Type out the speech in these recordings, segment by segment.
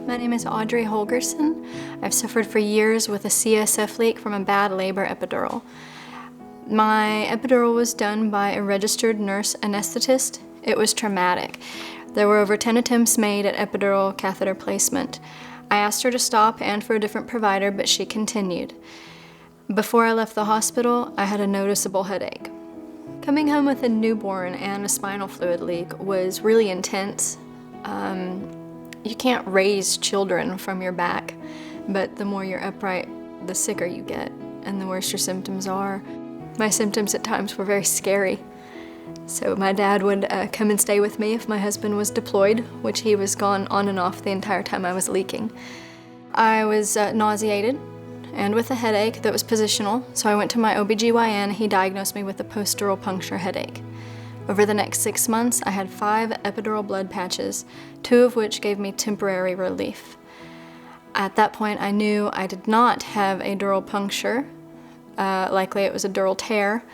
My name is Audrey Holgerson. I've suffered for years with a CSF leak from a bad labor epidural. My epidural was done by a registered nurse anesthetist. It was traumatic. There were over 10 attempts made at epidural catheter placement. I asked her to stop and for a different provider, but she continued. Before I left the hospital, I had a noticeable headache. Coming home with a newborn and a spinal fluid leak was really intense. You can't raise children from your back, but the more you're upright, the sicker you get, and the worse your symptoms are. My symptoms at times were very scary. So my dad would come and stay with me if my husband was deployed, which he was gone on and off the entire time I was leaking. I was nauseated and with a headache that was positional, so I went to my OBGYN. He diagnosed me with a post-dural puncture headache. Over the next 6 months, I had 5 epidural blood patches, 2 of which gave me temporary relief. At that point, I knew I did not have a dural puncture. Likely it was a dural tear.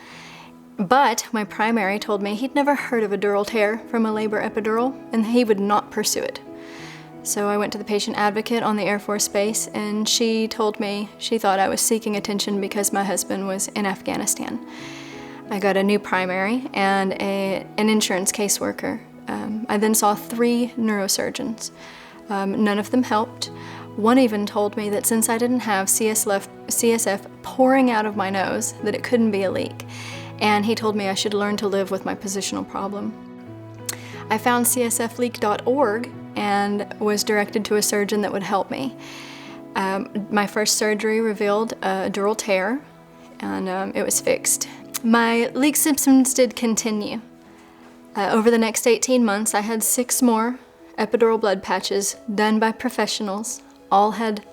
But my primary told me he'd never heard of a dural tear from a labor epidural, and he would not pursue it. So I went to the patient advocate on the Air Force Base, and she told me she thought I was seeking attention because my husband was in Afghanistan. I got a new primary and an insurance caseworker. I then saw 3 neurosurgeons. None of them helped. One even told me that since I didn't have CSF pouring out of my nose, that it couldn't be a leak. And he told me I should learn to live with my positional problem. I found csfleak.org and was directed to a surgeon that would help me. My first surgery revealed a dural tear, and it was fixed. My leak symptoms did continue. Over the next 18 months, I had 6 more epidural blood patches done by professionals. All had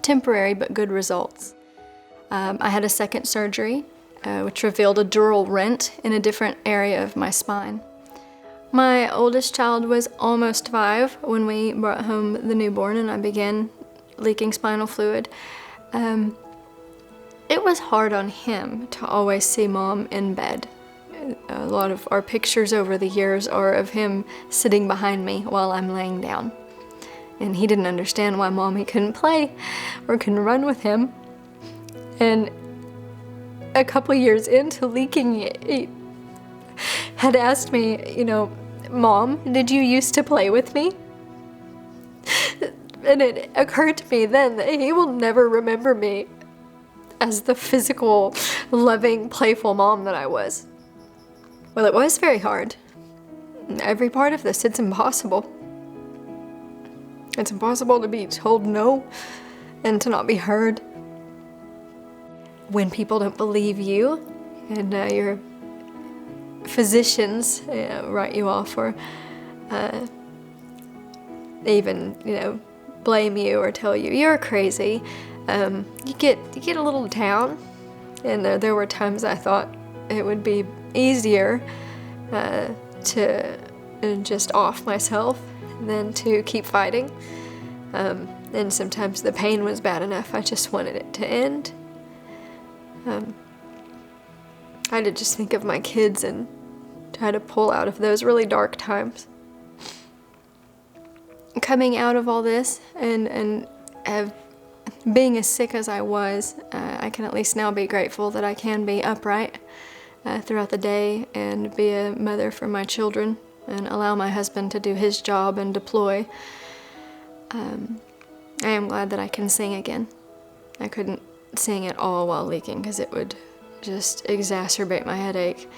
temporary but good results. I had a second surgery, which revealed a dural rent in a different area of my spine. My oldest child was almost 5 when we brought home the newborn and I began leaking spinal fluid. It was hard on him to always see Mom in bed. A lot of our pictures over the years are of him sitting behind me while I'm laying down. And he didn't understand why Mommy couldn't play or couldn't run with him. And a couple years into leaking, he had asked me, Mom, did you used to play with me? And it occurred to me then that he will never remember me as the physical, loving, playful mom that I was. Well, it was very hard. Every part of this, it's impossible. It's impossible to be told no and to not be heard. When people don't believe you and your physicians write you off or even, blame you or tell you you're crazy, you get a little down. And there were times I thought it would be easier to just off myself than to keep fighting. And sometimes the pain was bad enough, I just wanted it to end. I had to just think of my kids and try to pull out of those really dark times. Coming out of all this and being as sick as I was, I can at least now be grateful that I can be upright throughout the day and be a mother for my children and allow my husband to do his job and deploy. I am glad that I can sing again. I couldn't sing at all while leaking because it would just exacerbate my headache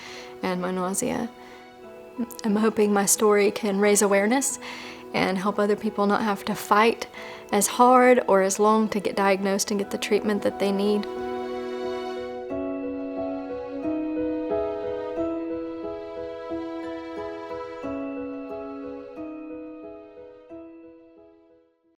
and my nausea. I'm hoping my story can raise awareness and help other people not have to fight as hard or as long to get diagnosed and get the treatment that they need.